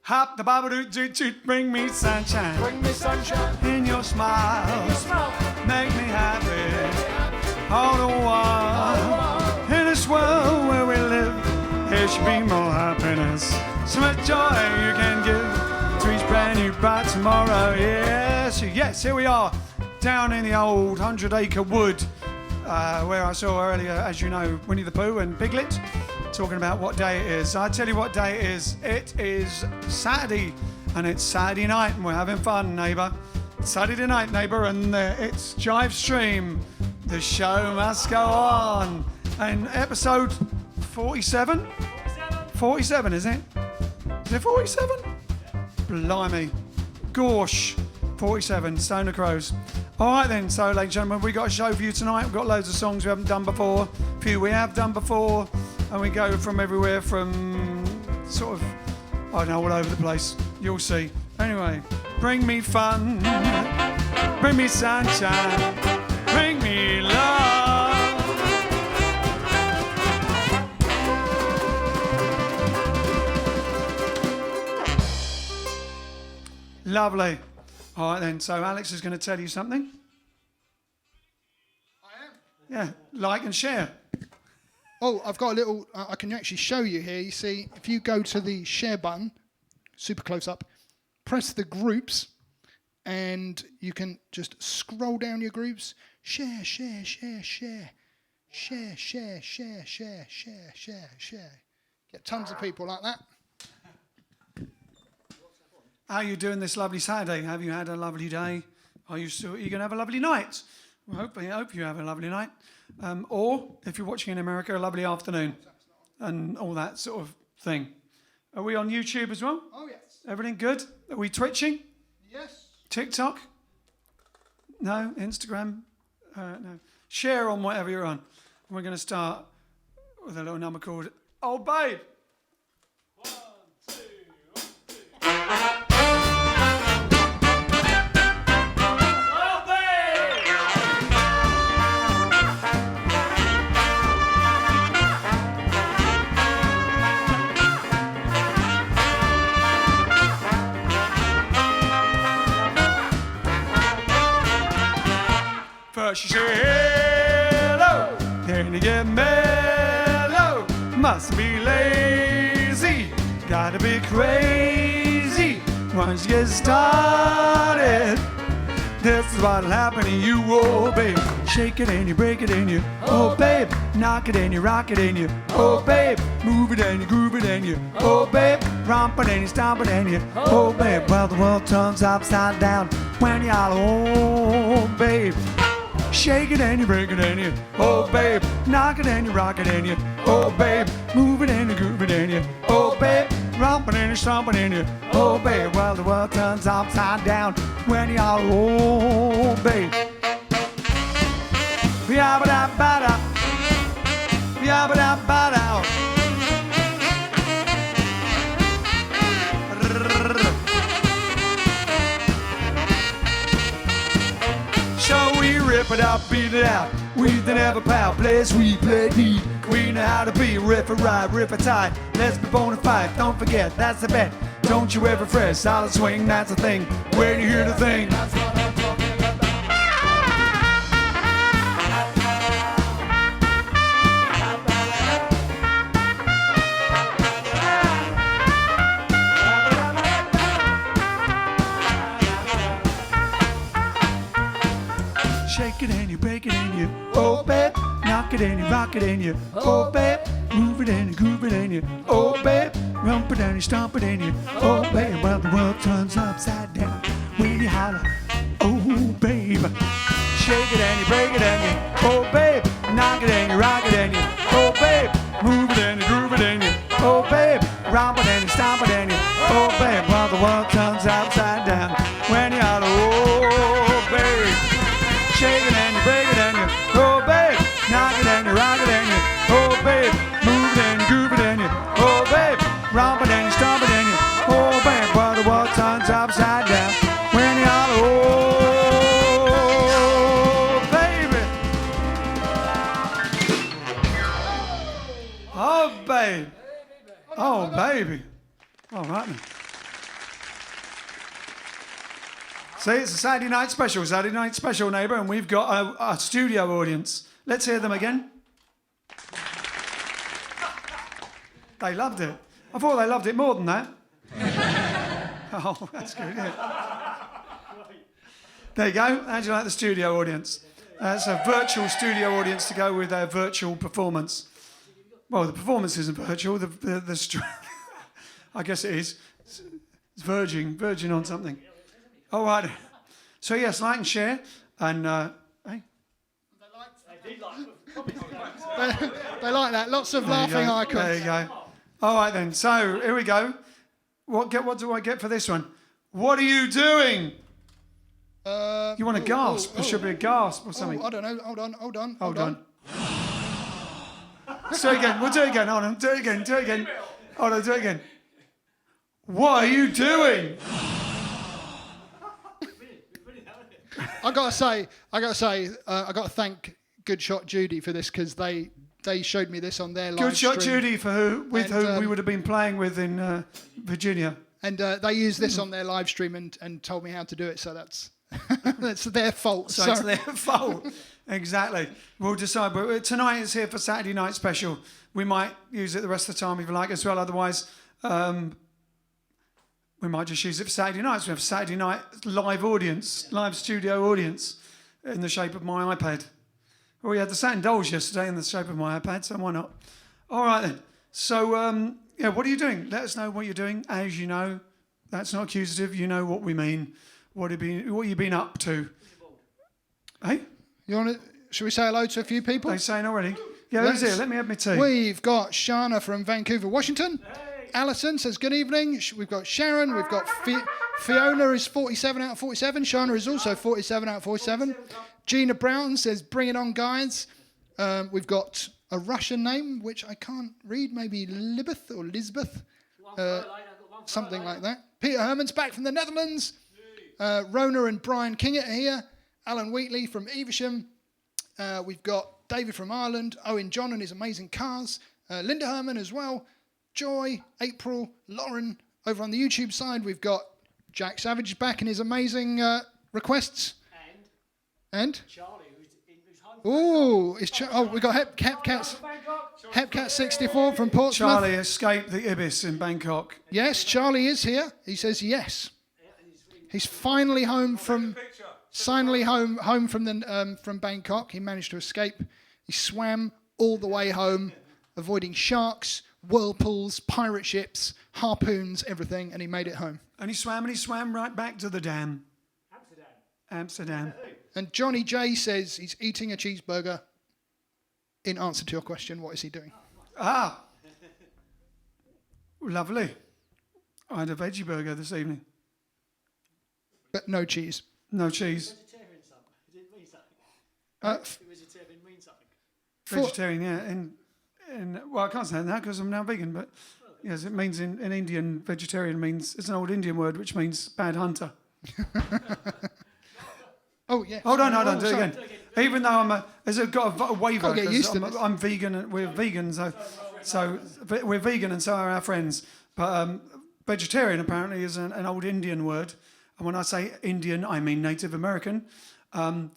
Hop the bobble bring me sunshine. Bring me sunshine. In your smile, make me happy. All the while, in this world where we live, there should be more happiness. So much joy you can give to each brand new bright tomorrow. Yes, yes, here we are, down in the old 100-acre wood, where I saw earlier, as you know, Winnie the Pooh and Piglet, talking about what day it is. I tell you what day it is. It is Saturday, and it's Saturday night, and we're having fun, neighbour. Saturday night, neighbour, and it's JiveStream. The show must go on. And episode 47? 47, is it? Is it 47? Blimey. Gosh. 47, Stoner Crows. All right then, so ladies and gentlemen, we got a show for you tonight. We've got loads of songs we haven't done before, a few we have done before, and we go from everywhere from sort of, I don't know, all over the place. You'll see. Anyway, bring me fun, bring me sunshine, bring me love. Lovely. All right then, so Alex is going to tell you something. I am. Yeah, like and share. Oh, I've got a little, I can actually show you here. You see, if you go to the share button, super close up, press the groups, and you can just scroll down your groups. Share, share, share, share. Share, share, share, share, share, share, share. Get tons of people like that. How are you doing this lovely Saturday? Have you had a lovely day? Are you going to have a lovely night? Well, I hope you have a lovely night. Or, if you're watching in America, a lovely afternoon. And all that sort of thing. Are we on YouTube as well? Oh, yes. Everything good? Are we twitching? Yes. TikTok? No? Instagram? No. Share on whatever you're on. We're going to start with a little number called Oh Babe. 1, 2, 1, 2. First she said hello, then you get mellow. Must be lazy, gotta be crazy. Once you get started, this is what'll happen to you, oh babe. Shake it and you break it and you, oh babe. Knock it and you rock it and you, oh babe. Move it and you groove it and you, oh babe. Romp it and you stomp it and you, oh babe. Well, the world turns upside down when you holler, oh babe. Shake it and you break it and you, oh babe. Knock it and you rock it and you, oh babe. Move it and you groove it and you, oh babe. Romp it and you stomp it and you, oh babe. Well, the world turns upside down when you holler, oh babe. Yabba-da-ba-da, yabba-da-ba-da. So we rip it up, beat it out. We don't have a power, play sweet, play deep. We know how to be riff it right, riff it tight. Let's be bona fide, don't forget, that's the bet. Don't you ever fret, solid swing, that's the thing. Where do you hear the thing? That's what I'm talking about. Shake it and you break it and you, oh babe. Knock it and you rock it and you, oh babe. Move it and you groove it and you, oh babe. Rump it and you stomp it and you, oh babe. Well, the world turns upside down when you holler, oh babe. Shake it and you break it and you, oh babe. Knock it and you rock it and you, oh babe. Move it and you groove it and you, oh babe. Rump it and you stomp it and you, oh babe. Well, the world turns upside down when you holler, oh babe. Shake it and you break it and you, oh babe. Knock it and you rock it and you, oh babe. Move it and you groove it and you, oh babe. Romp it and you stomp it and you, oh babe. Well, the world turns upside down when you holler, oh baby. Oh babe. Oh baby. right then. See, it's a Saturday night special, neighbour, and we've got a studio audience. Let's hear them again. They loved it. I thought they loved it more than that. Oh, that's good, yeah. There you go. How'd you like the studio audience? That's a virtual studio audience to go with their virtual performance. Well, the performance isn't virtual. I guess it is. It's verging on something. All right. So yes, like and share, and hey. They like that. Lots of laughing icons. There you go. All right then. So here we go. What do I get for this one? What are you doing? You want a gasp? There should be a gasp or something. I don't know. Hold on. Let's do it again. We'll do it again. Hold on. Do it again. Hold on. Do it again. What are you doing? I gotta say, I gotta thank Good Shot Judy for this because they showed me this on their live Good stream. Shot Judy whom we would have been playing with in Virginia. And they used this on their live stream and told me how to do it. So that's that's their fault. So it's their fault. Exactly. We'll decide. But tonight is here for Saturday night special. We might use it the rest of the time if you like as well. Otherwise, we might just use it for Saturday nights. We have Saturday night live studio audience in the shape of my iPad. Well, we had the Saturn Dolls yesterday in the shape of my iPad, so why not? All right then. So, what are you doing? Let us know what you're doing. As you know, that's not accusative. You know what we mean. What have you been up to? Hey? Should we say hello to a few people? They're saying already. Yeah, who's here? Let me have my tea. We've got Shana from Vancouver, Washington. Hey. Alison says good evening. We've got Sharon. We've got Fiona is 47 out of 47. Shana is also 47 out of 47. Gina Brown says bring it on, guys. We've got a Russian name, which I can't read. Maybe Libeth or Lisbeth. Something like that. Peter Herman's back from the Netherlands. Rona and Brian Kingett are here. Alan Wheatley from Evesham. We've got David from Ireland. Owen John and his amazing cars. Linda Herman as well. Joy, April, Lauren. Over on the YouTube side, we've got Jack Savage back in his amazing requests. And? Charlie, who's home. We got Hepcat 64 from Portsmouth. Charlie escaped the Ibis in Bangkok. Yes, Charlie is here. He says yes. He's finally home from from Bangkok. He managed to escape. He swam all the way home, avoiding sharks, whirlpools, pirate ships, harpoons, everything, and he made it home. And he swam right back to the dam. Amsterdam. And Johnny J says he's eating a cheeseburger. In answer to your question, what is he doing? Lovely. I had a veggie burger this evening. But no cheese. No cheese. Vegetarian something. It didn't mean something. Vegetarian means something. Vegetarian, yeah. Well, I can't say that now because I'm now vegan, but yes, it means in Indian, vegetarian means, it's an old Indian word which means bad hunter. Oh, yeah. Hold on, do it again. Even though it's got a waiver, get used to I'm vegan, and we're vegan, so we're vegan and so are our friends. But vegetarian apparently is an old Indian word. And when I say Indian, I mean Native American. I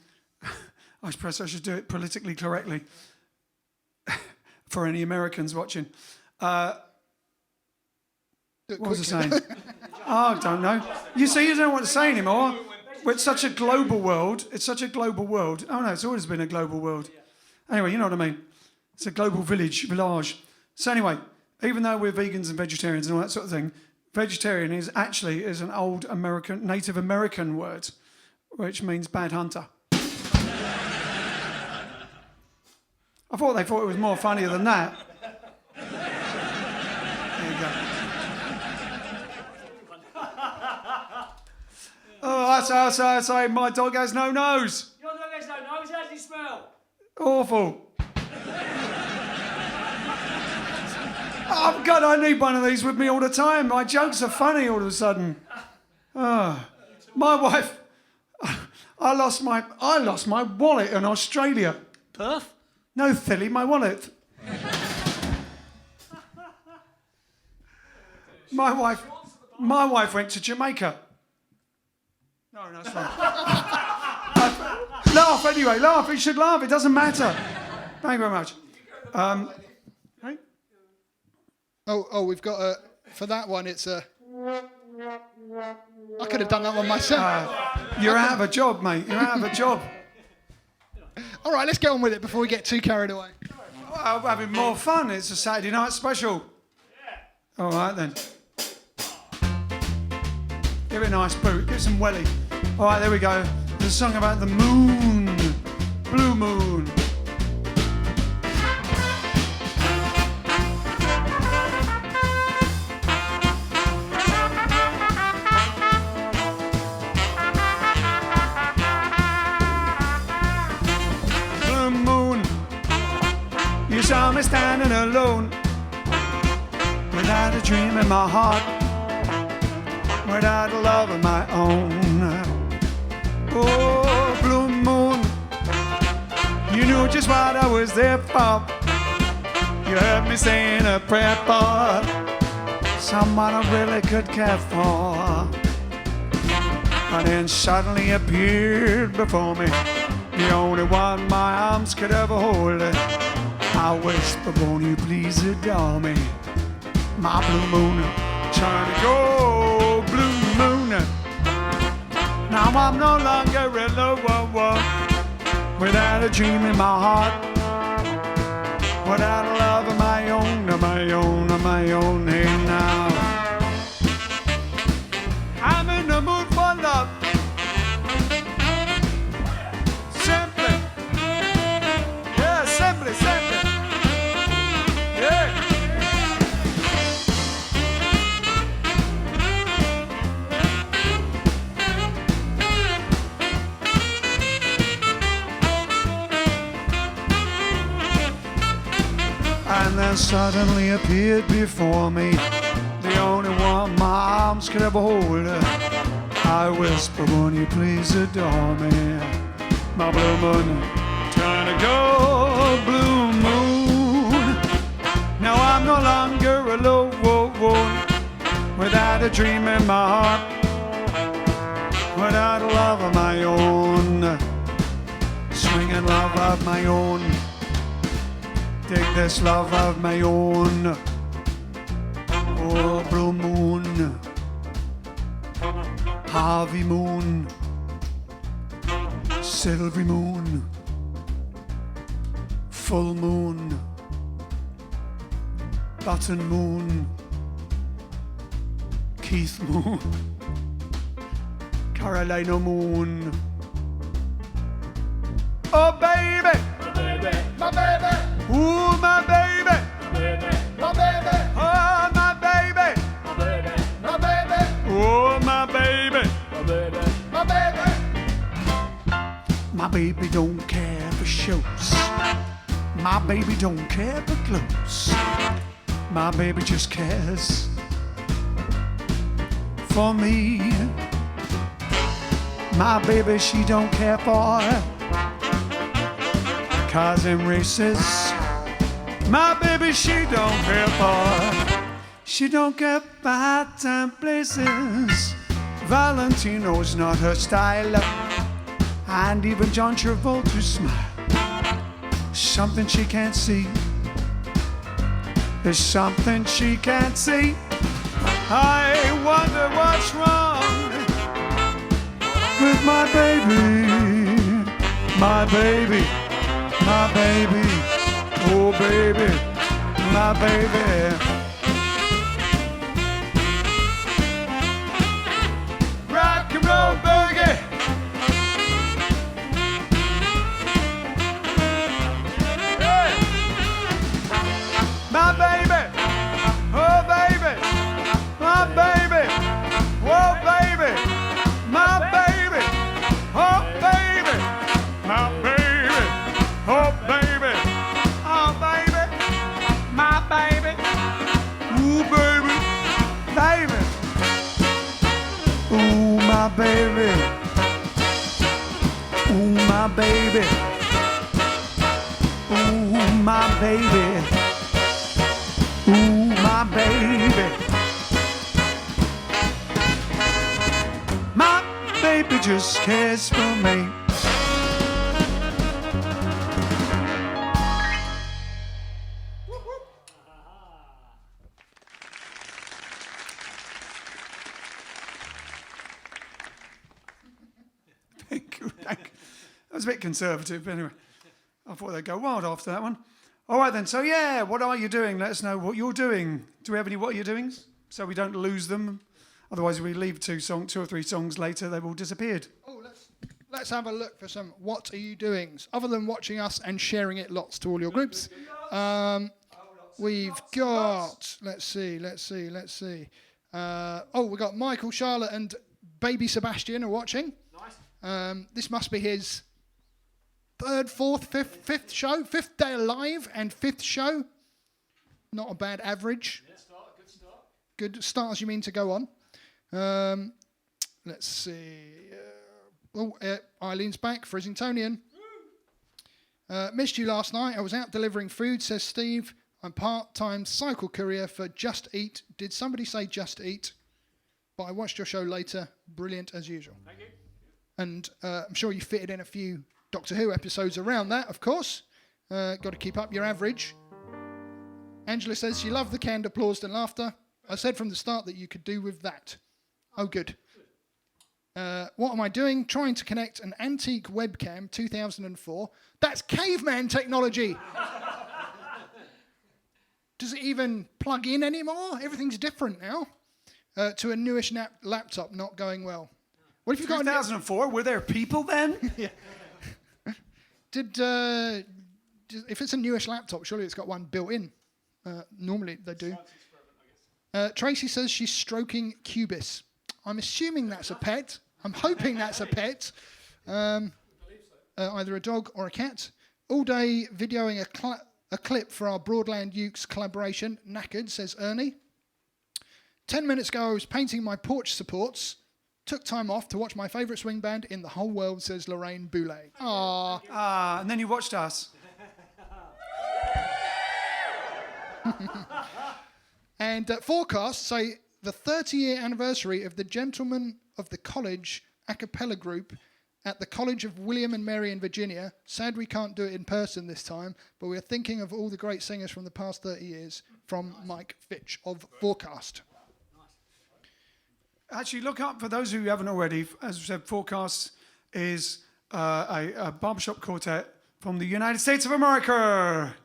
suppose I should do it politically correctly for any Americans watching. What was I saying? I don't know. You see, you don't know what to say anymore. It's such a global world. Oh no, it's always been a global world. Anyway, you know what I mean. It's a global village. So anyway, even though we're vegans and vegetarians and all that sort of thing, vegetarian is an old Native American word, which means bad hunter. I thought they thought it was more funnier than that. There you go. Oh, I say, my dog has no nose. Your dog has no nose. How does he smell? Awful. Oh, God, I need one of these with me all the time. My jokes are funny all of a sudden. My wife, I lost my wallet in Australia. Perth? No, Philly, my wallet. My wife, My wife went to Jamaica. No, that's not. Laugh anyway, laugh. You should laugh. It doesn't matter. Thank you very much. Hey? Oh, we've got a... For that one, it's a... I could have done that one myself. You're out of a job, mate. You're out of a job. All right, let's get on with it before we get too carried away. Well, we're having more fun. It's a Saturday night special. Yeah. All right, then. Give it a nice boot. Give it some welly. All right, there we go. There's a song about the moon. Blue moon. Blue moon. You saw me standing alone without a dream in my heart, without a love of my own. Oh, blue moon, you knew just what I was there for. You heard me saying a prayer for someone I really could care for. And then suddenly appeared before me, the only one my arms could ever hold. I whispered, won't you please adore me? My blue moon, trying to go, blue moon. Now I'm no longer alone, without a dream in my heart, without a love of my own, of my own, of my own. Hey now, I'm in the mood for love. Simply, yeah, simply, simply, yeah. And then suddenly appeared before me, the only one my arms could ever hold. I whispered, won't you please adore me? My blue moon, trying to go, blue moon. Now I'm no longer alone, without a dream in my heart, without a love of my own, swinging love of my own. Take this love of my own. Oh, blue moon, Harvey moon, silvery moon, full moon, button moon, Keith moon, Carolina moon. Oh, baby, my baby. Ooh, my baby, my baby, oh, my baby, my baby, my baby, oh, my baby, my baby, my baby. My baby don't care for shows. My baby don't care for clothes. My baby just cares for me. My baby, she don't care for cars and races. My baby, she don't care for. She don't care for time places. Valentino's not her style. And even John Travolta's smile, something she can't see. There's something she can't see. I wonder what's wrong with my baby. My baby, my baby. Oh, baby, my baby. Rock and roll boogie. Hey. My baby. Oh, baby. My baby. Oh, baby. My baby. Oh, baby. My baby. Oh, baby. Oh, baby, my baby, ooh, baby, baby, ooh, my baby, ooh, my baby, ooh, my baby, ooh, my baby, baby, just kiss for me. Thank you. That was a bit conservative, but anyway. I thought they'd go wild after that one. All right then, so yeah, what are you doing? Let us know what you're doing. Do we have any what are you doings? So we don't lose them. Otherwise, if we leave two or three songs later, they've all disappeared. Oh, let's have a look for some what are you doings, other than watching us and sharing it lots to all your groups. We've got, let's see. We've got Michael, Charlotte, and baby Sebastian are watching. Nice. This must be his third, fourth, fifth show, fifth day alive and fifth show. Not a bad average. Yeah, good start. Good start, you mean to go on. Let's see. Eileen's back, Frizzingtonian. Missed you last night. I was out delivering food, says Steve. I'm part-time cycle courier for Just Eat. Did somebody say Just Eat? But I watched your show later. Brilliant as usual. Thank you. And I'm sure you fitted in a few Doctor Who episodes around that, of course. Got to keep up your average. Angela says she loved the canned applause and laughter. I said from the start that you could do with that. Oh, good. What am I doing? Trying to connect an antique webcam, 2004. That's caveman technology. Does it even plug in anymore? Everything's different now. To a newish laptop, not going well. What if you've got 2004? Were there people then? Yeah. If it's a newish laptop, surely it's got one built in. Normally they do. Tracy says she's stroking Cubis. I'm assuming that's a pet. I'm hoping that's a pet. Either a dog or a cat. All day videoing a clip for our Broadland Ukes collaboration. Knackered, says Ernie. 10 minutes ago I was painting my porch supports. Took time off to watch my favourite swing band in the whole world, says Lorraine Boulay. Aww. And then you watched us. And forecasts say the 30-year anniversary of the Gentlemen of the College a cappella group at the College of William and Mary in Virginia. Sad we can't do it in person this time, but we're thinking of all the great singers from the past 30 years, from Mike Fitch of Forecast. Actually, look up, for those of you who haven't already, as we said, Forecast is a barbershop quartet from the United States of America.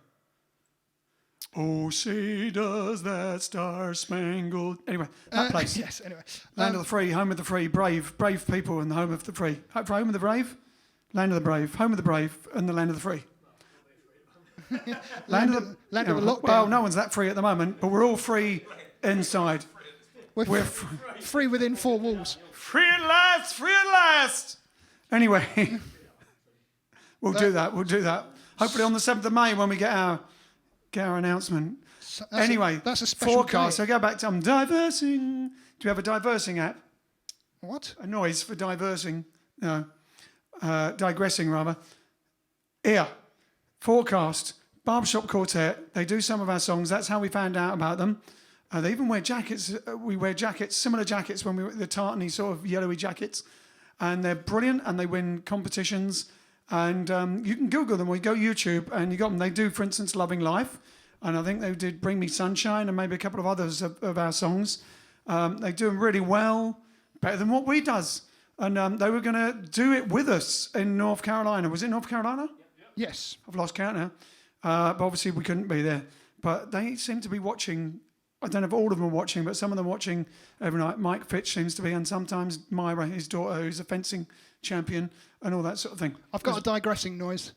Oh, say does that star-spangled... Anyway, that place. Yes, anyway. Land of the free, home of the free, brave people and the home of the free. Home of the brave, land of the brave, home of the brave and the land of the free. land of the lockdown. Well, no one's that free at the moment, but we're all free inside. We're free within four walls. Free at last, free at last. Anyway, we'll do that. Hopefully on the 7th of May when we get our announcement. That's a special forecast. Day. So go back to diversing. Do you have a diversing app? What? A noise for diversing. No. Digressing, rather. Here. Forecast. Barbershop Quartet. They do some of our songs. That's how we found out about them. They even wear jackets. We wear jackets, similar jackets when we were the tartany sort of yellowy jackets. And they're brilliant and they win competitions. And you can Google them or you go YouTube and you got them. They do, for instance, Loving Life. And I think they did Bring Me Sunshine and maybe a couple of others of our songs. They do them really well, better than what we does. And they were going to do it with us in North Carolina. Was it North Carolina? Yep. Yes. I've lost count now. But obviously we couldn't be there. But they seem to be watching. I don't know if all of them are watching, but some of them are watching every night. Mike Fitch seems to be, and sometimes Myra, his daughter, who's a fencing champion, and all that sort of thing. I've got a digressing noise.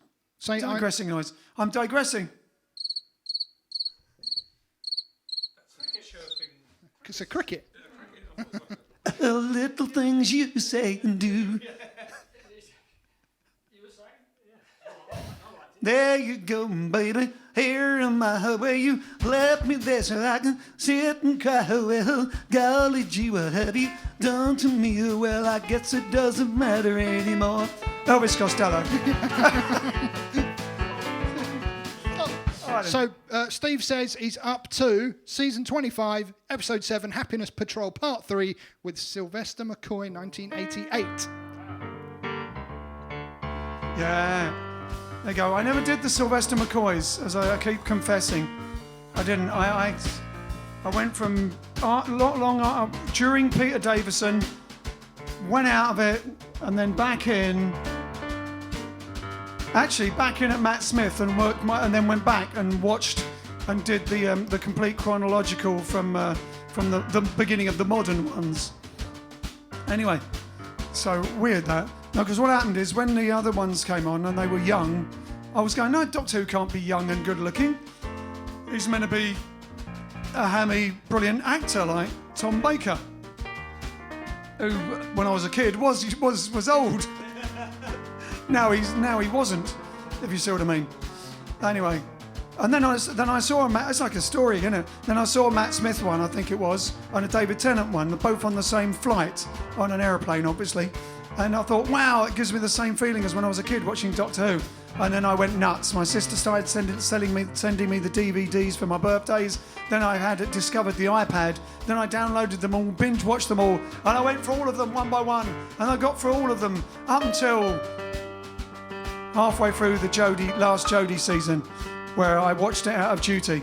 Digressing noise. I'm digressing. It's a cricket. Little things you say and do. There you go, baby. Here am I, where you left me there so I can sit and cry. Well, golly gee, what have you done to me? Well, I guess it doesn't matter anymore. Elvis Costello. So Steve says he's up to season 25, episode 7, Happiness Patrol Part 3 with Sylvester McCoy, 1988. Yeah. There you go. I never did the Sylvester McCoys, as I keep confessing. I didn't. I went from long during Peter Davison, went out of it, and then back in. Actually, back in at Matt Smith and and then went back and watched and did the complete chronological from the beginning of the modern ones. Anyway, so weird that. No, because what happened is when the other ones came on and they were young, I was going, no, Doctor Who can't be young and good looking. He's meant to be a hammy, brilliant actor like Tom Baker, who, when I was a kid, was old. Now he wasn't, if you see what I mean. Anyway, and then I saw it's like a story, isn't it? Then I saw a Matt Smith one, I think it was, and a David Tennant one, both on the same flight, on an aeroplane, obviously. And I thought, wow, it gives me the same feeling as when I was a kid watching Doctor Who. And then I went nuts. My sister started sending me the DVDs for my birthdays. Then I had discovered the iPad. Then I downloaded them all, binge watched them all, and I went through all of them one by one. And I got through all of them up until halfway through the last Jodie season, where I watched it out of duty.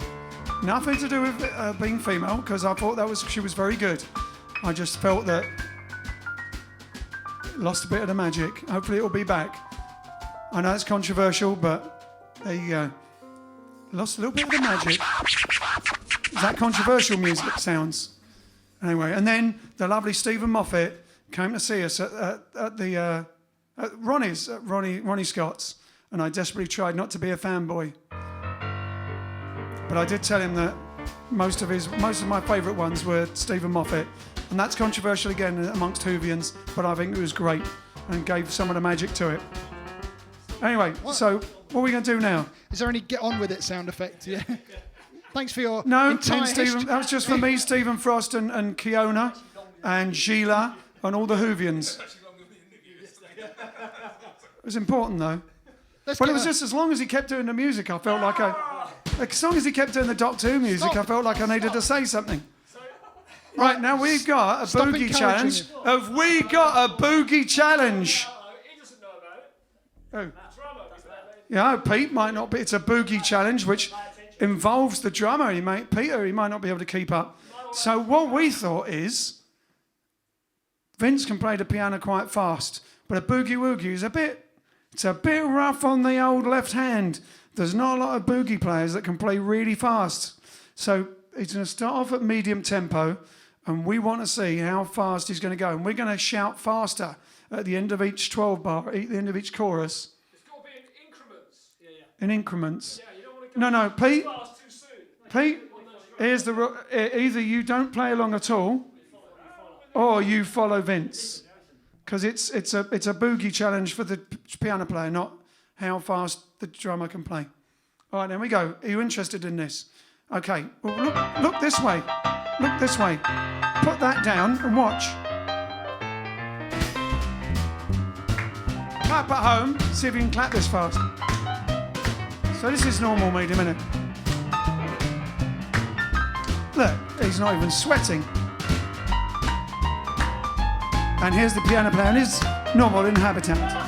Nothing to do with being female, because I thought she was very good. I just felt that it lost a bit of the magic. Hopefully it'll be back. I know it's controversial, but there you go. Lost a little bit of the magic. Is that controversial music sounds? Anyway, and then the lovely Stephen Moffat came to see us at Ronnie Scott's, and I desperately tried not to be a fanboy. But I did tell him that most of my favourite ones were Stephen Moffat, and that's controversial again amongst Whovians, but I think it was great and gave some of the magic to it. Anyway, so what are we going to do now? Is there any get on with it sound effect? Yeah. Thanks for your No, entire Stephen, that was just for me, Stephen Frost and Kiona and Sheila and all the Whovians. It was important though. But it was just as long as he kept doing the music, I felt like as long as he kept doing the Doctor Who music, I felt like I needed to say something. Right, now we've got a boogie challenge. Have we got a boogie challenge? He doesn't know about it. Oh. Yeah, Pete might not be. It's a boogie challenge, which involves the drummer. Peter, he might not be able to keep up. So what we thought is, Vince can play the piano quite fast, but a boogie woogie is a bit rough on the old left hand. There's not a lot of boogie players that can play really fast. So he's going to start off at medium tempo, and we want to see how fast he's going to go. And we're going to shout faster at the end of each 12 bar, at the end of each chorus. In increments. Yeah, you don't want to go No, Pete. fast too soon. Pete, here's either you don't play along at all, or you follow Vince, because it's a boogie challenge for the piano player, not how fast the drummer can play. All right, there we go. Are you interested in this? Okay. Well, look this way. Look this way. Put that down and watch. Clap at home. See if you can clap this fast. So this is normal medium, isn't it? Look, he's not even sweating. And here's the piano player in his normal in habitat.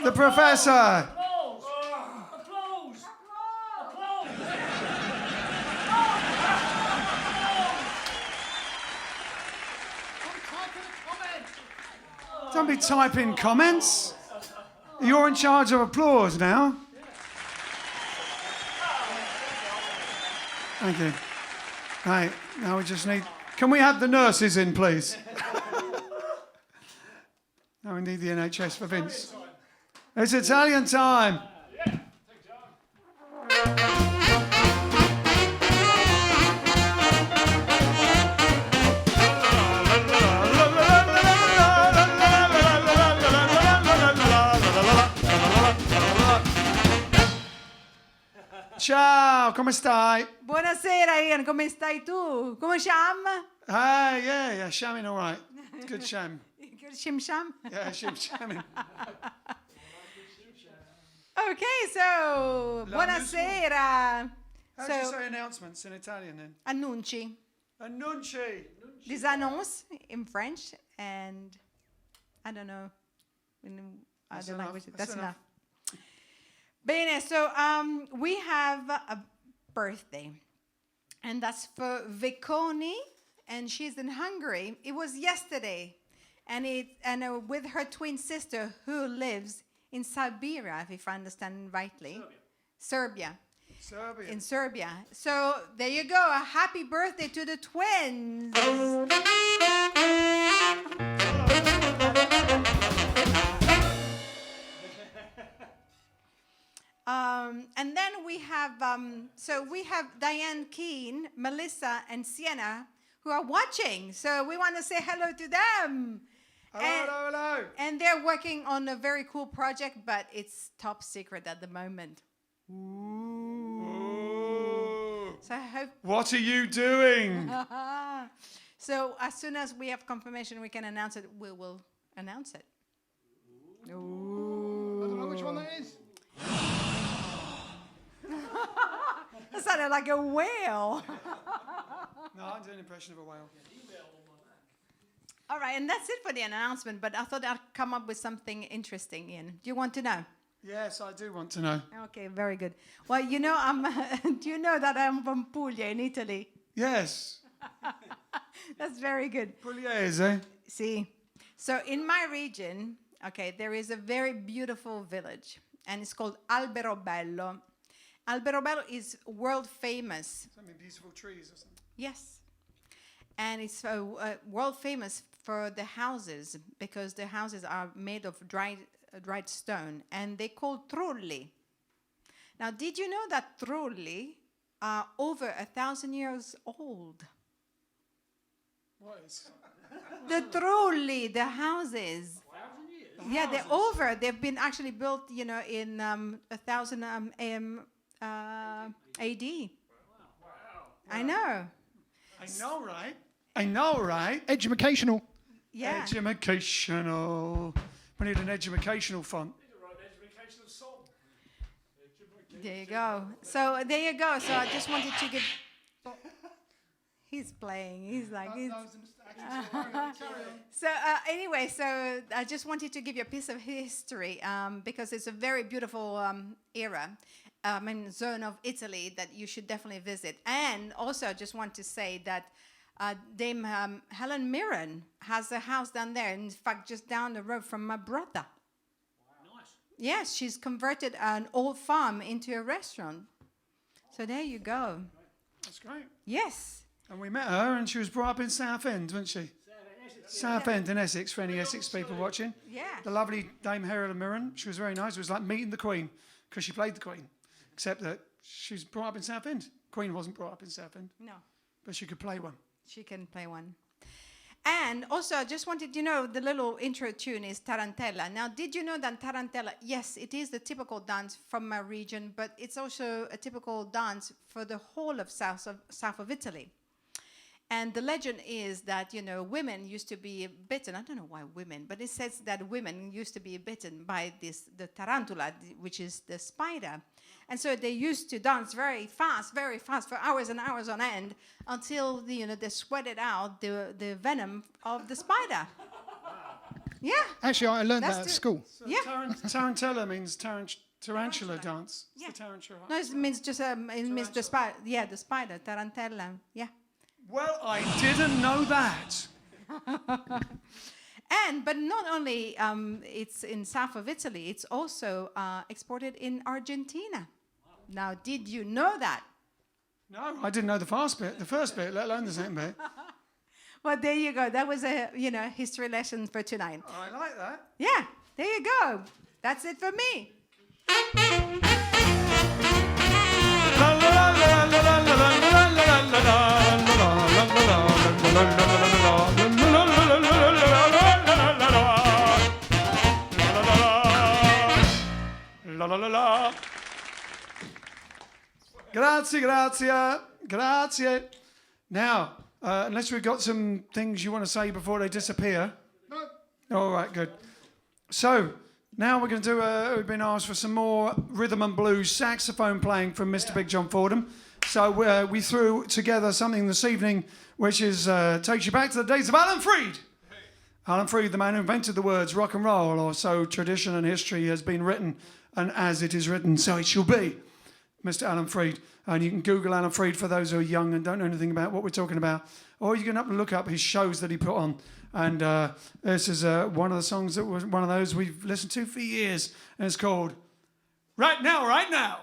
The professor. Applause! Applause! Applause! Don't be typing comments. You're in charge of applause now. Thank you. Right, now we just need... Can we have the nurses in, please? Now we need the NHS for Vince. It's Italian time. Ciao, come stai? Buonasera Ian, come stai tu? Come sham? Yeah, shamming all right. Good sham. Good shim sham? Yeah, shamming. Okay, so buonasera. How do you say announcements in Italian then? Annunci. Annunci. Des annonces in French and I don't know in other languages. That's enough. Bene, so we have a birthday, and that's for Vekoni, and she's in Hungary. It was yesterday, and with her twin sister who lives in Siberia, if I understand rightly. Serbia. In Serbia. So there you go. A happy birthday to the twins. And then we have, we have Diane Keane, Melissa, and Sienna who are watching. So we want to say hello to them. Hello. And they're working on a very cool project, but it's top secret at the moment. Ooh. So I hope. What are you doing? So as soon as we have confirmation we can announce it, we will announce it. Ooh. I don't know which one that is. That sounded like a whale. No, I'm doing an impression of a whale. All right, and that's it for the announcement, but I thought I'd come up with something interesting, Ian. Do you want to know? Yes, I do want to know. Okay, very good. Well, you know, do you know that I'm from Puglia in Italy? Yes. That's very good. Pugliese. See, so in my region, okay, there is a very beautiful village, and it's called Alberobello. Alberobello is world famous. Something beautiful trees or something. Yes. And it's world famous for the houses, because the houses are made of dried stone, and they're called trulli. Now, did you know that trulli are over 1,000 years old? What is? The trulli, the houses. Yeah, they're over. They've been actually built, you know, in 1000 AD. I know. I know, right? Educational. Yeah. Educational. We need an educational font. There you go. So there you go. So I just wanted to give. He's playing. He's like. So anyway, so I just wanted to give you a piece of history because it's a very beautiful era. Zone of Italy that you should definitely visit. And also, I just want to say that Dame Helen Mirren has a house down there. In fact, just down the road from my brother. Wow. Nice. Yes, she's converted an old farm into a restaurant. So there you go. That's great. Yes. And we met her, and she was brought up in Southend, wasn't she? Southend in Essex, for any Essex people watching. Yeah. The lovely Dame Helen Mirren. She was very nice. It was like meeting the Queen, because she played the Queen. Except that she was brought up in Southend. Queen wasn't brought up in Southend. No. But she could play one. She can play one. And also, I just wanted you to know the little intro tune is Tarantella. Now, did you know that Tarantella, yes, it is the typical dance from my region, but it's also a typical dance for the whole of south of Italy. And the legend is that, you know, women used to be bitten. I don't know why women, but it says that women used to be bitten by the tarantula, which is the spider. And so they used to dance very fast for hours and hours on end until they sweated out the venom of the spider. Yeah. Actually, I learned That's that at the- school. So Yeah. Tarantella means tarantula dance. It's Yeah. the tarantula. No, it means just it means the spider. Yeah, the spider, tarantella. Yeah. Well, I didn't know that. But not only it's in south of Italy, it's also exported in Argentina. Now, did you know that? No, I didn't know the first bit, let alone the second bit. Well, there you go. That was a history lesson for tonight. I like that. Yeah, there you go. That's it for me. Grazie. Now, unless we've got some things you want to say before they disappear. No. All right, good. So, now we're going to do, we've been asked for some more rhythm and blues saxophone playing from Mr. Big John Fordham. So we threw together something this evening which is takes you back to the days of Alan Freed. Alan Freed, the man who invented the words rock and roll, or so tradition and history has been written, and as it is written, so it shall be. Mr. Alan Freed. And you can Google Alan Freed for those who are young and don't know anything about what we're talking about. Or you can look up his shows that he put on. And this is one of the songs that was one of those we've listened to for years. And it's called Right Now, Right Now.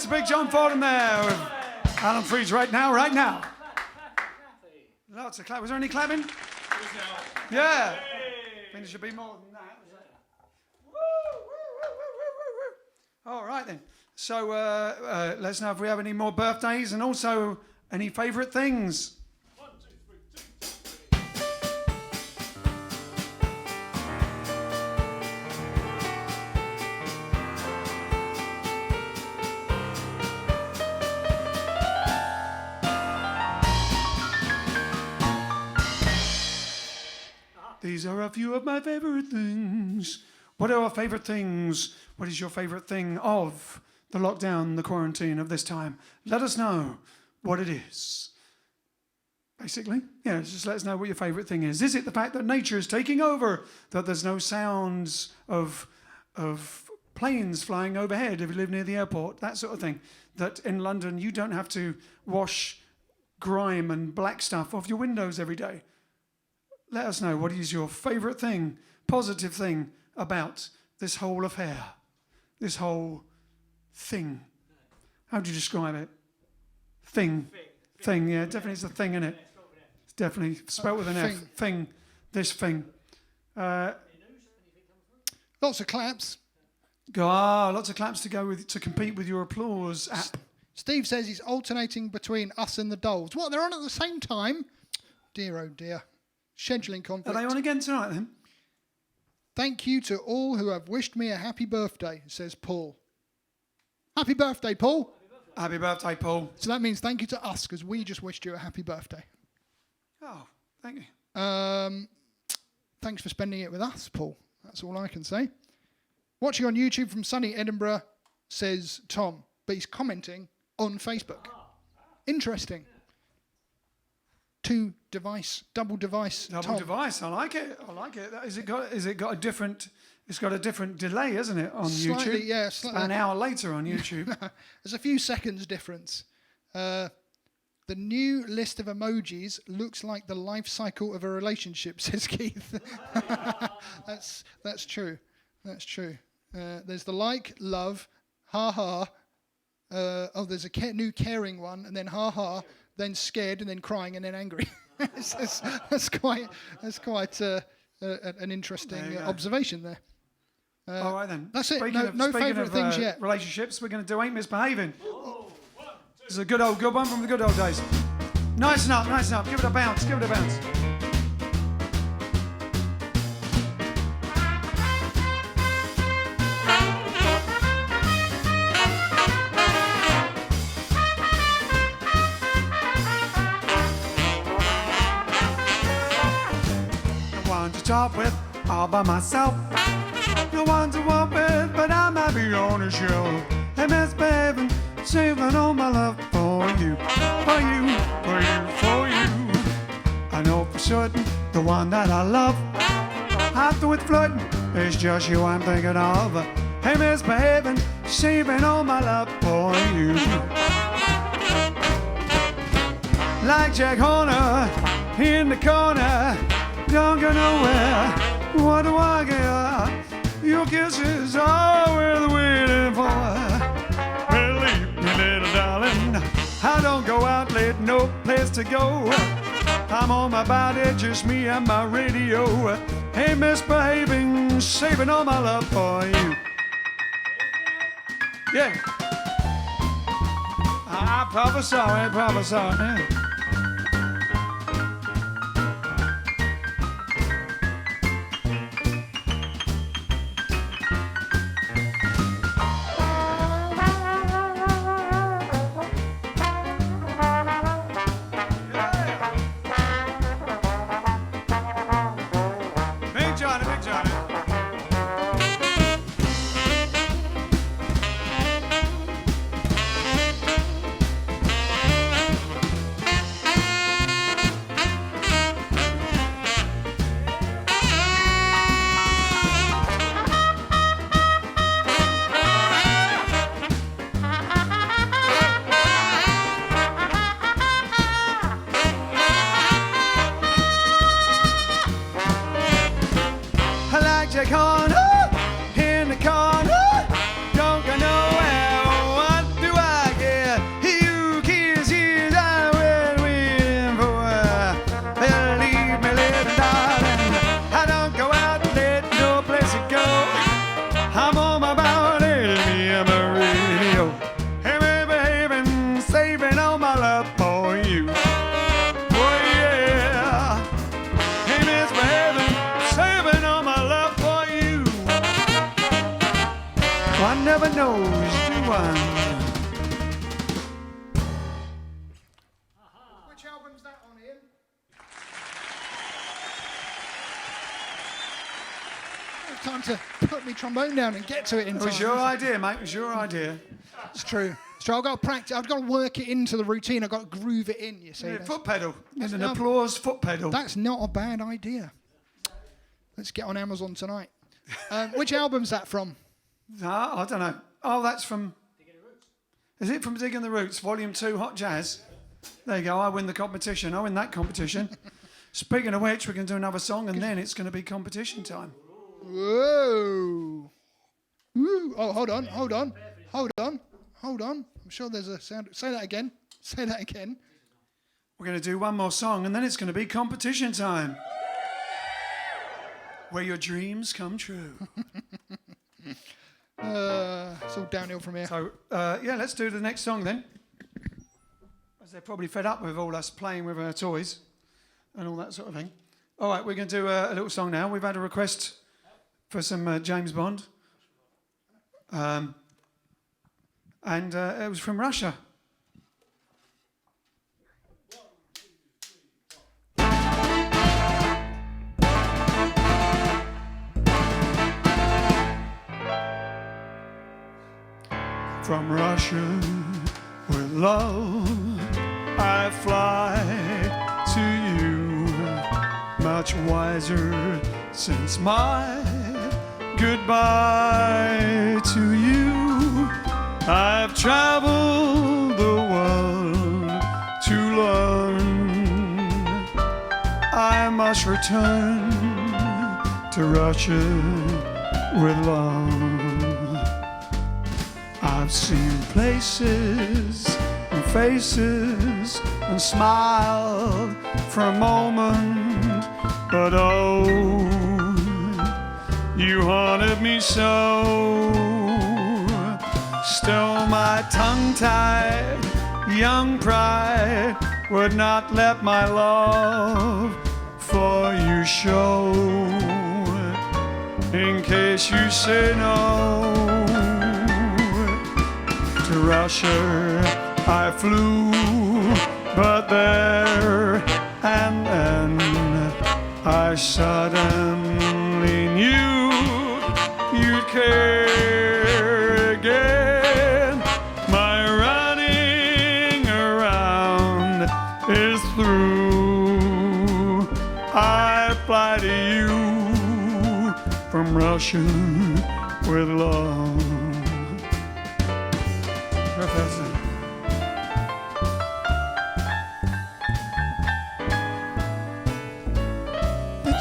Big John Fordham there with Alan Freed's Right Now, Right Now. Lots of clap. Was there any clapping? Yeah. I think there should be more than that. All right then. So let us know if we have any more birthdays and also any favourite things. These are a few of my favorite things. What are our favorite things? What is your favorite thing of the lockdown, the quarantine of this time? Let us know what it is. Basically, yeah, just let us know what your favorite thing is. Is it the fact that nature is taking over? That there's no sounds of planes flying overhead if you live near the airport? That sort of thing. That in London you don't have to wash grime and black stuff off your windows every day. Let us know what is your favorite thing, positive thing about this whole affair, this whole thing. How do you describe it? Thing, yeah, definitely it's a thing, isn't it? It's definitely spelled with an F. Thing, this thing. Lots of claps. Lots of claps to go with to compete with your applause app. Steve says he's alternating between us and the dolls. What, they're on at the same time? Dear, oh dear. Scheduling conflict. Are they on again tonight then? Thank you to all who have wished me a happy birthday, says Paul. Happy birthday, Paul. Happy birthday, Paul. So that means thank you to us, because we just wished you a happy birthday. Oh, thank you. Thanks for spending it with us, Paul. That's all I can say. Watching on YouTube from sunny Edinburgh, says Tom, but he's commenting on Facebook. Interesting. Double device. Double Tom. device. I like it. Is it got a different? It's got a different delay, isn't it, on Slightly, YouTube? yeah. It's about an hour later on YouTube. There's a few seconds difference. The new list of emojis looks like the life cycle of a relationship, says Keith. That's true. That's true. There's the like, love, ha ha. There's a new caring one, and then ha ha, then scared, and then crying, and then angry. that's quite an interesting interesting there. All right then. That's it. Speaking No of favourite things yet. Relationships, we're going to do Ain't Misbehavin'. This is a good one from the good old days. Nice up. Give it a bounce. The one to talk with all by myself. The one to walk with, but I might be on a show. Hey, misbehavin', saving all my love for you. I know for certain the one that I love. After with flirting, it's just you I'm thinking of. Hey, misbehavin', saving all my love for you. Like Jack Horner in the corner, don't go nowhere. What do I get? Your kisses are worth waiting for. Believe me, little darling, I don't go out late, no place to go. I'm on my body, just me and my radio. Hey, misbehaving, saving all my love for you. Yeah. I promise sorry. time to put my trombone down and get to it in It time. was your idea, mate. It was your idea. It's true. It's true. I've got to practice. I've got to work it into the routine. I've got to groove it in, you see. Yeah, That's- foot pedal. There's an no- applause foot pedal. That's not a bad idea. Let's get on Amazon tonight. Which album's that from? I don't know. Oh, that's from... Is it from Digging the Roots, Volume 2, Hot Jazz? There you go. I win the competition. I win that competition. Speaking of which, we're going to do another song, and then it's going to be competition time. Whoa. Ooh. Oh, hold on. I'm sure there's a sound. Say that again. We're going to do one more song, and then it's going to be competition time. Where your dreams come true. It's all downhill from here. So, yeah, let's do the next song then. As they're probably fed up with all us playing with our toys and all that sort of thing. All right, we're going to do a little song now. We've had a request for some James Bond. And it was from Russia. From Russia with love I fly to you, much wiser since my goodbye to you. I've traveled the world to learn I must return to Russia with love. I've seen places and faces and smiled for a moment, but oh, you haunted me so. Still my tongue-tied young pride would not let my love for you show. In case you say no, to Russia I flew, but there and then I suddenly knew you'd care again. My running around is through. I fly to you from Russia with love. Professor.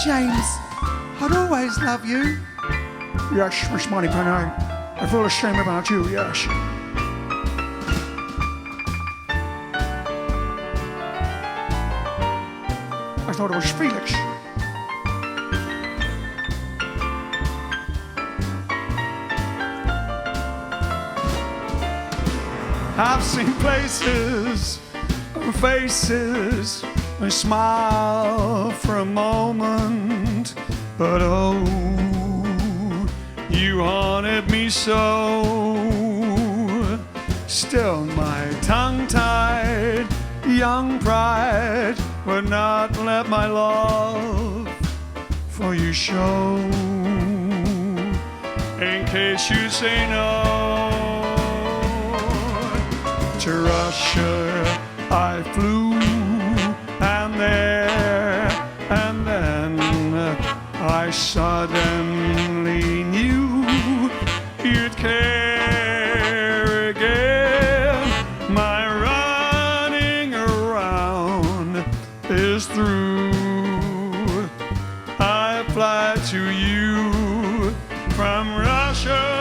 James, I'd always love you. Yes, Miss Moneypenny, I feel the same about you, yes. I thought it was Felix. I've seen places, faces, and smile for a moment, but oh, you haunted me so. Still my tongue-tied young pride would not let my love for you show. In case you say no, to Russia I flew, and there and then I suddenly knew you'd care again. My running around is through. I fly to you from Russia.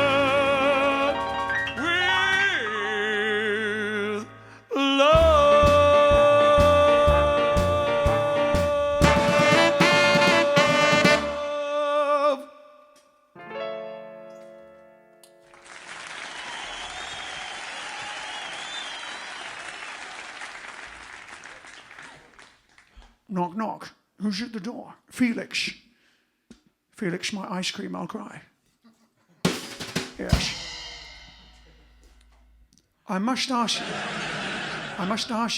Knock, knock. Who's at the door? Felix. Felix, my ice cream, I'll cry. Yes. I must ask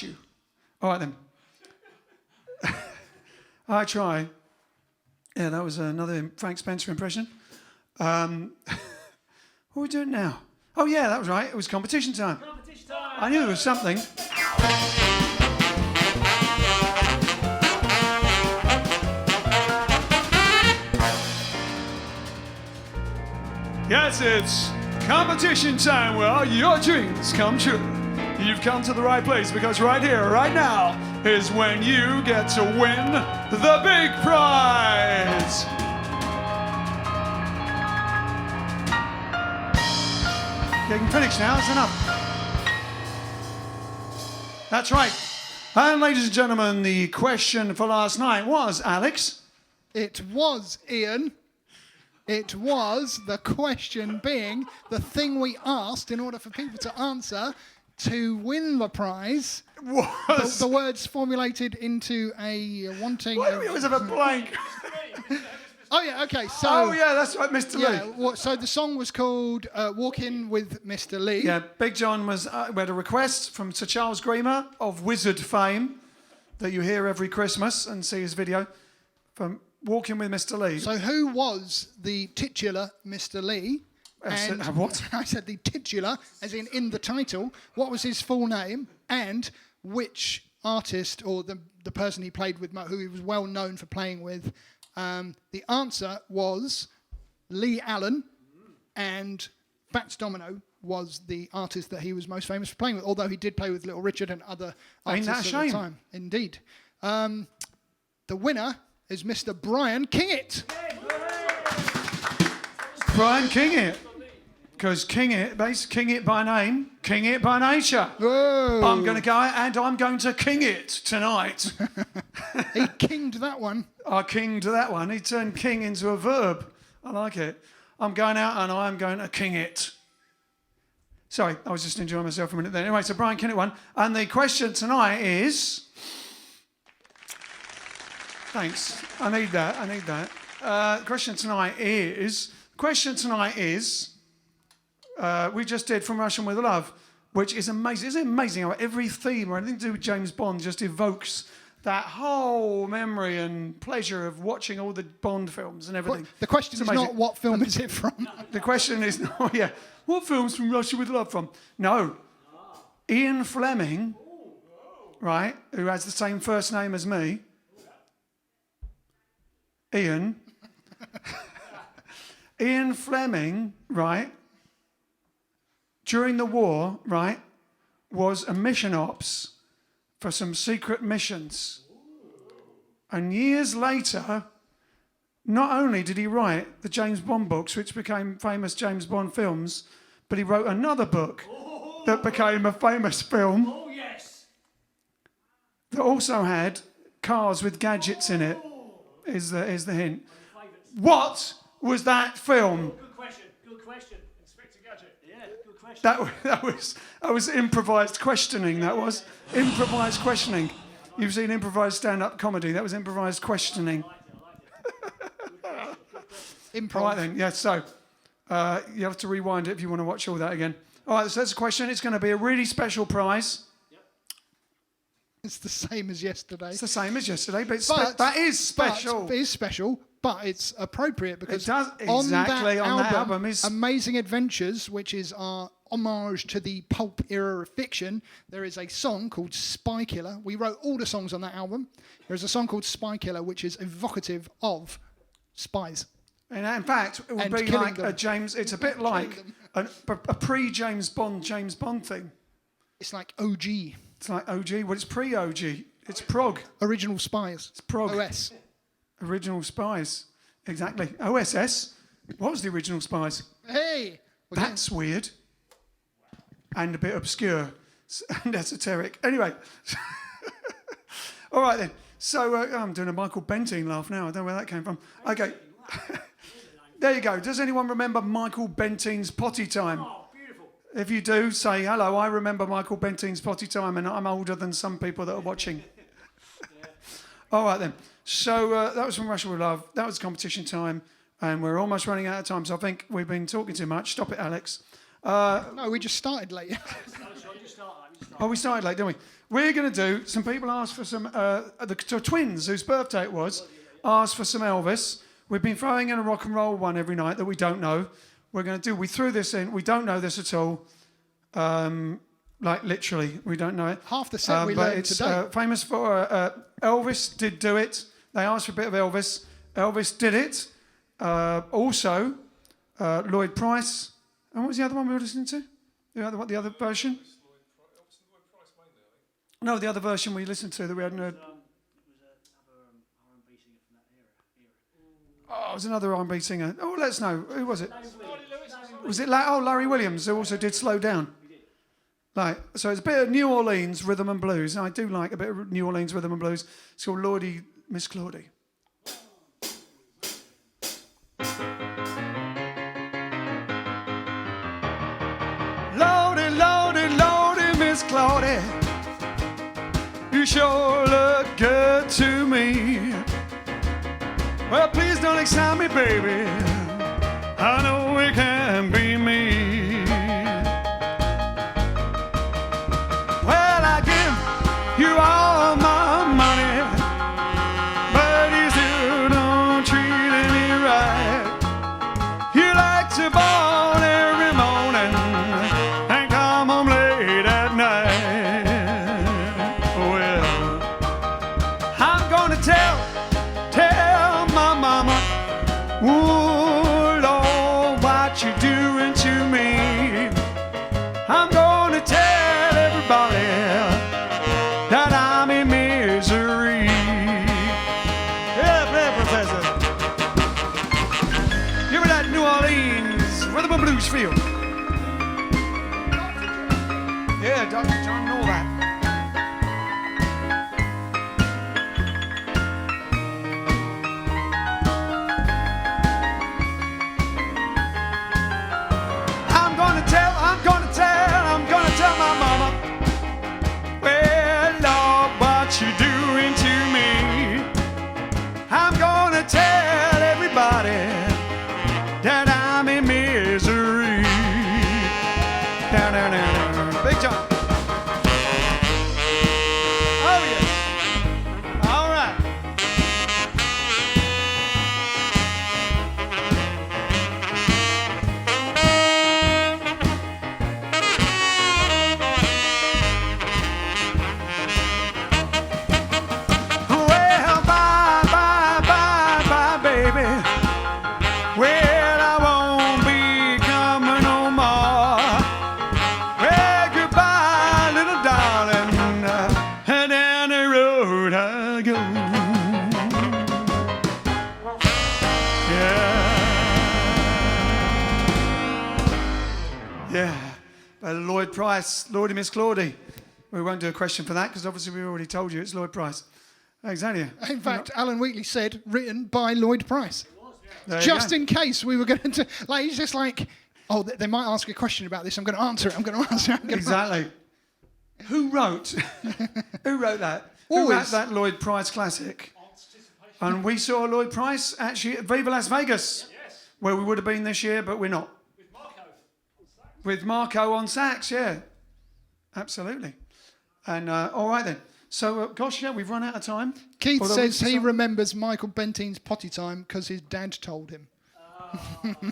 you. All right, then. I try. Yeah, that was another Frank Spencer impression. What are we doing now? Oh, yeah, that was right. It was competition time. Competition time. I knew there was something. Yes, it's competition time where your dreams come true. You've come to the right place because right here, right now, is when you get to win the big prize. You can finish now, that's enough. That's right. And ladies and gentlemen, the question for last night was, Alex? It was, Ian. It was the question being the thing we asked in order for people to answer to win the prize. Was The words formulated into a wanting. Why do we always have a blank? Oh yeah, okay. So. Oh yeah, that's right, Mr. Lee. So the song was called "Walking with Mr. Lee." Yeah, Big John was. We had a request from Sir Charles Greamer of Wizard fame that you hear every Christmas and see his video from Walking with Mr. Lee. So who was the titular Mr. Lee? What? I said the titular, as in the title. What was his full name, and which artist or the person he played with, who he was well known for playing with? The answer was Lee Allen, and Bats Domino was the artist that he was most famous for playing with, although he did play with Little Richard and other artists at the time. Indeed. The winner is Mr. Brian Kingett. Brian Kingett. Because Kingett by name, Kingett by nature. Whoa. I'm going to go and I'm going to king it tonight. He kinged that one. I kinged that one. He turned king into a verb. I like it. I'm going out and I'm going to king it. Sorry, I was just enjoying myself for a minute there. Anyway, so Brian Kingett won. And the question tonight is... Thanks. I need that. The question tonight is... we just did From Russian with Love, which is amazing. Isn't it amazing how every theme or anything to do with James Bond just evokes that whole memory and pleasure of watching all the Bond films and everything. The question is not what film is it from? The question is, what film's From Russia with Love from? No. Ian Fleming, right, who has the same first name as me. Ian. Ian Fleming, right, during the war, right, was a mission ops for some secret missions. And years later, not only did he write the James Bond books, which became famous James Bond films, but he wrote another book that became a famous film. Oh, yes. That also had cars with gadgets in it, is the hint. What was that film? Good question. Inspector Gadget. Yeah, good question. That was improvised questioning, that was. Improvised questioning. You've seen improvised stand-up comedy. That was improvised questioning. Improv. All right then, yeah, so you have to rewind it if you want to watch all that again. All right, so that's a question. It's going to be a really special prize. It's the same as yesterday. It's the same as yesterday, but that is special. It is special, but it's appropriate because it does, exactly, on that album is Amazing Adventures, which is our homage to the pulp era of fiction. There is a song called Spy Killer. We wrote all the songs on that album. There is a song called Spy Killer, which is evocative of spies. And in fact, it would be like a James. It's a bit like a pre-James Bond thing. It's like OG. It's like OG. Well, it's pre-OG. It's prog. Original Spies. It's prog. OS. Original Spies. Exactly. OSS. What was the original Spies? Hey. That's weird. And a bit obscure and esoteric. Anyway. All right then. So I'm doing a Michael Bentine laugh now. I don't know where that came from. Okay. There you go. Does anyone remember Michael Bentine's Potty Time? Oh, beautiful. If you do, say hello. I remember Michael Bentine's Potty Time, and I'm older than some people that are watching. All right then. So that was From Russia with Love. That was competition time, and we're almost running out of time. So I think we've been talking too much. Stop it, Alex. No, we just started late. We started late, didn't we? We're going to do. Some people asked for some. The twins, whose birthday it was, asked for some Elvis. We've been throwing in a rock and roll one every night that we don't know. We threw this in. We don't know this at all. Like literally, we don't know it. Half the set we but learned it's today. Famous for Elvis did do it. They asked for a bit of Elvis. Elvis did it. Also, Lloyd Price. And what was the other one we were listening to? The other version? No, the other version we listened to that we hadn't heard. Oh, it was another R&B singer. Oh, let us know. Who was it? Was it Larry Williams, who also did Slow Down? Like, so it's a bit of New Orleans rhythm and blues. And I do like a bit of New Orleans rhythm and blues. It's called Lawdy, Miss Clawdy. Lawdy, Lawdy, Lawdy, Miss Clawdy, you sure look good to me. Well, please don't excite me, baby. I know it can be me. Well, I give you all my money, but you still don't treat me right. You like to ball every morning and come home late at night. Well, I'm gonna tell my mama, ooh, Lord, what you doing to me? I'm gonna tell everybody that I'm in misery. Yeah, play, Professor. Give me that New Orleans rhythm and blues feel. Yeah, Dr. John, and all that. I'm gonna tell my mama, well, Lord, what you doing to me? I'm gonna tell everybody that I'm in misery. Down, down, down, down. Big John. Oh, yes. All right. Lloyd Price, Lawdy, Miss Clawdy. We won't do a question for that because obviously we already told you it's Lloyd Price. Exactly. In fact, Alan Wheatley said, written by Lloyd Price. There Just in case we were going to... Like, he's just like, oh, they might ask a question about this. I'm going to answer it. I'm going to answer it. Exactly. Who wrote? Who wrote that? Who wrote that Lloyd Price classic? And we saw Lloyd Price actually at Viva Las Vegas, where we would have been this year, but we're not. With Marco on sax, yeah. Absolutely. And all right then. So, gosh, yeah, we've run out of time. Keith says he remembers Michael Bentine's potty time because his dad told him.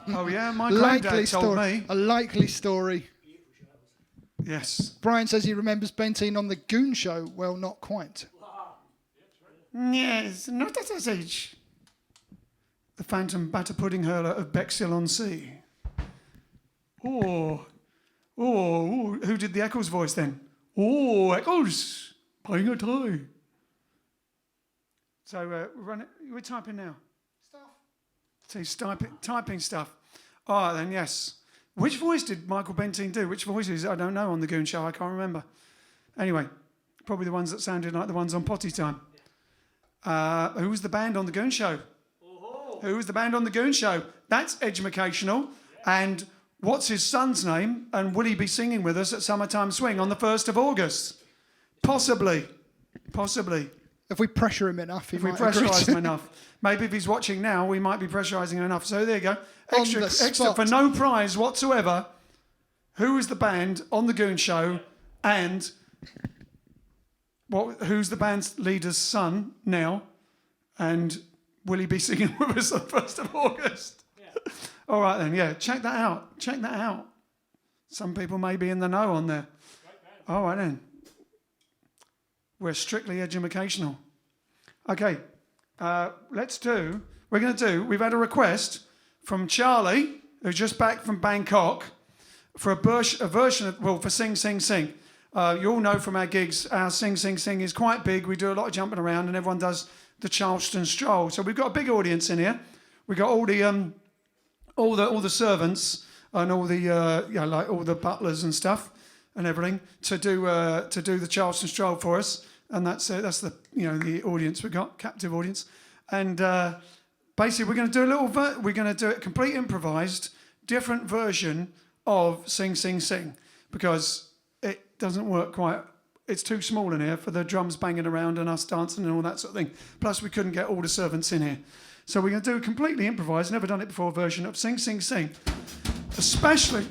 Oh, yeah, my granddad told me. A likely story. Yes. Brian says he remembers Bentine on the Goon Show. Well, not quite. Yes, not at his age. The phantom batter pudding hurler of Bexhill-on-Sea. Oh, who did the Eccles voice then? Oh, Eccles, playing a tie. So we're typing now. So he's typing stuff. Oh, then yes. Which voice did Michael Bentine do? Which voices? I don't know on the Goon Show. I can't remember. Anyway, probably the ones that sounded like the ones on Potty Time. Who was the band on the Goon Show? Who was the band on the Goon Show? That's educational. And what's his son's name? And will he be singing with us at Summertime Swing on the 1st of August? Possibly. If we pressure him enough, he might agree. If we pressurise him enough. Maybe if he's watching now, we might be pressurising him enough. So there you go. Extra for no prize whatsoever. Who is the band on the Goon Show? And who's the band's leader's son now? And will he be singing with us on 1st of August? Yeah. All right then, yeah, check that out. Check that out. Some people may be in the know on there. All right then. We're strictly educational. Okay, we've had a request from Charlie, who's just back from Bangkok, for a version of, well, for Sing, Sing, Sing. You all know from our gigs, our Sing, Sing, Sing is quite big. We do a lot of jumping around and everyone does the Charleston stroll. So we've got a big audience in here. We've got all the servants and all the, like all the butlers and stuff and everything to do the Charleston stroll for us. And that's the, the audience we've got, captive audience. And basically we're going to do we're going to do a complete improvised, different version of Sing, Sing, Sing, because it doesn't work quite. It's too small in here for the drums banging around and us dancing and all that sort of thing. Plus, we couldn't get all the servants in here. So we're going to do a completely improvised, never done it before version of Sing, Sing, Sing. Especially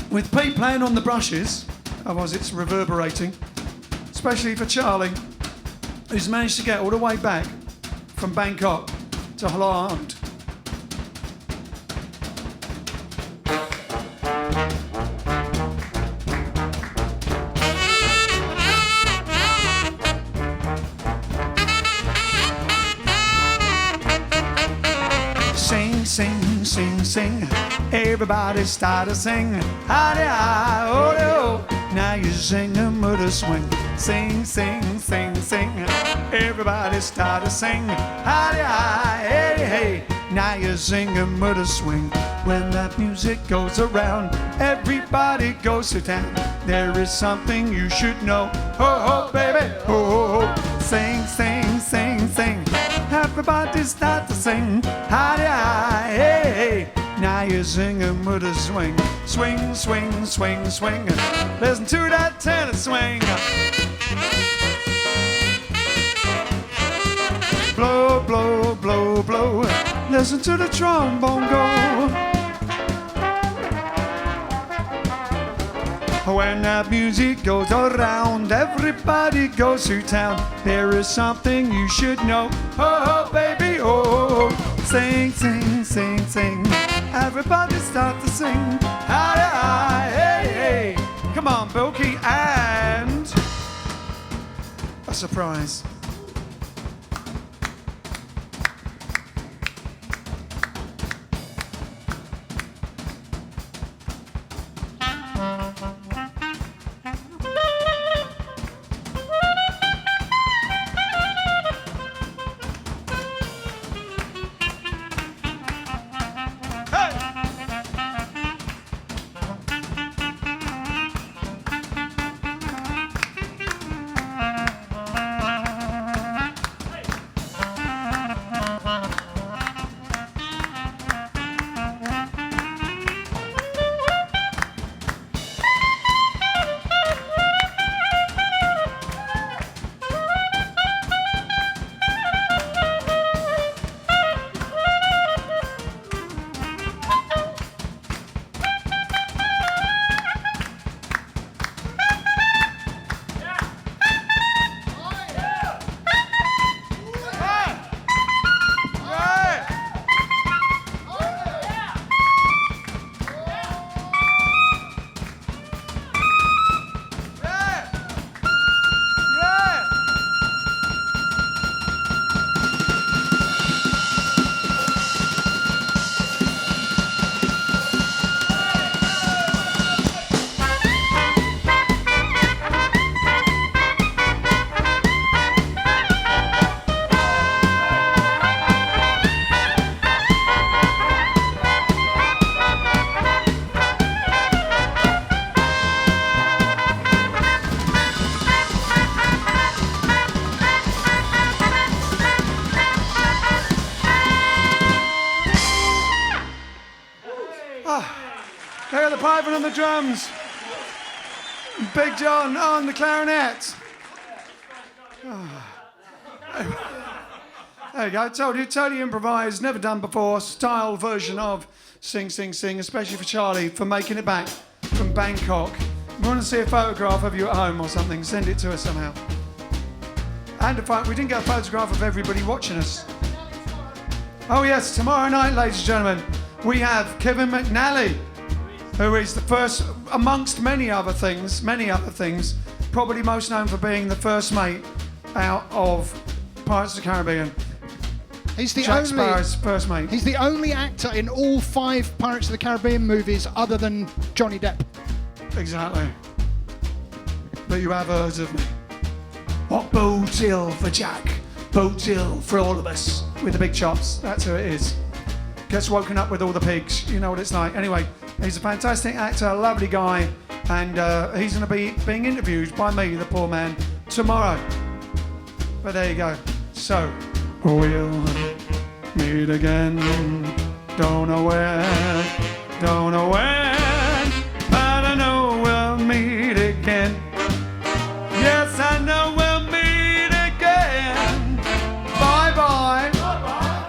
with Pete playing on the brushes, otherwise it's reverberating. Especially for Charlie, who's managed to get all the way back from Bangkok to Holland. Sing, sing, sing, sing. Everybody start to sing. Hi-di-hi, oh, oh. Now you're singing with a swing. Sing, sing, sing, sing. Everybody start to sing. Hi-di-hi, hey, hey. Now you're singing with a swing. When that music goes around, everybody goes to town. There is something you should know. Ho, ho, baby, ho, ho, ho. Sing, sing, sing, sing. Everybody start to sing. Hi-di-hi, hey, hey. Now you're singing with a swing. Swing, swing, swing, swing. Listen to that tenor swing. Blow, blow, blow, blow. Listen to the trombone go. When that music goes around, everybody goes to town. There is something you should know. Oh, baby, oh. Sing, sing, sing, sing. Everybody start to sing. Hi, hey, hey. Come on, Boogie, and a surprise. There are the piping on the drums. Big John on the clarinet. Oh. There you go. Totally improvised, never done before, style version of Sing, Sing, Sing, especially for Charlie for making it back from Bangkok. If you want to see a photograph of you at home or something, send it to us somehow. And we didn't get a photograph of everybody watching us. Oh yes, tomorrow night, ladies and gentlemen, we have Kevin McNally, who is the first, amongst many other things, probably most known for being the first mate out of Pirates of the Caribbean. He's the Jack Sparrow's first mate. He's the only actor in all 5 Pirates of the Caribbean movies other than Johnny Depp. Exactly. But you have heard of me. What bodes ill for Jack, bodes ill for all of us with the big chops. That's who it is. Gets woken up with all the pigs. You know what it's like. Anyway, he's a fantastic actor, a lovely guy, and he's going to be being interviewed by me, the poor man, tomorrow. But there you go. So, we'll meet again. Don't know where, don't know when, but I know we'll meet again. Yes, I know we'll meet again. Bye bye.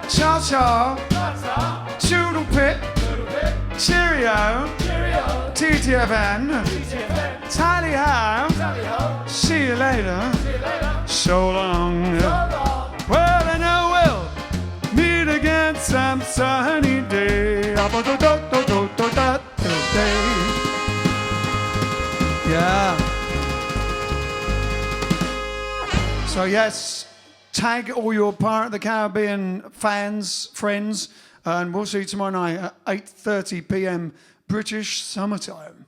Ciao ciao. Toodle pip. Cheerio. TTFN. Tally ho. See you later. So long. Well, I know we'll meet again some sunny day. Yeah. So yes, tag all your Pirate of the Caribbean fans, friends, and we'll see you tomorrow night at 8:30 p.m. British summertime.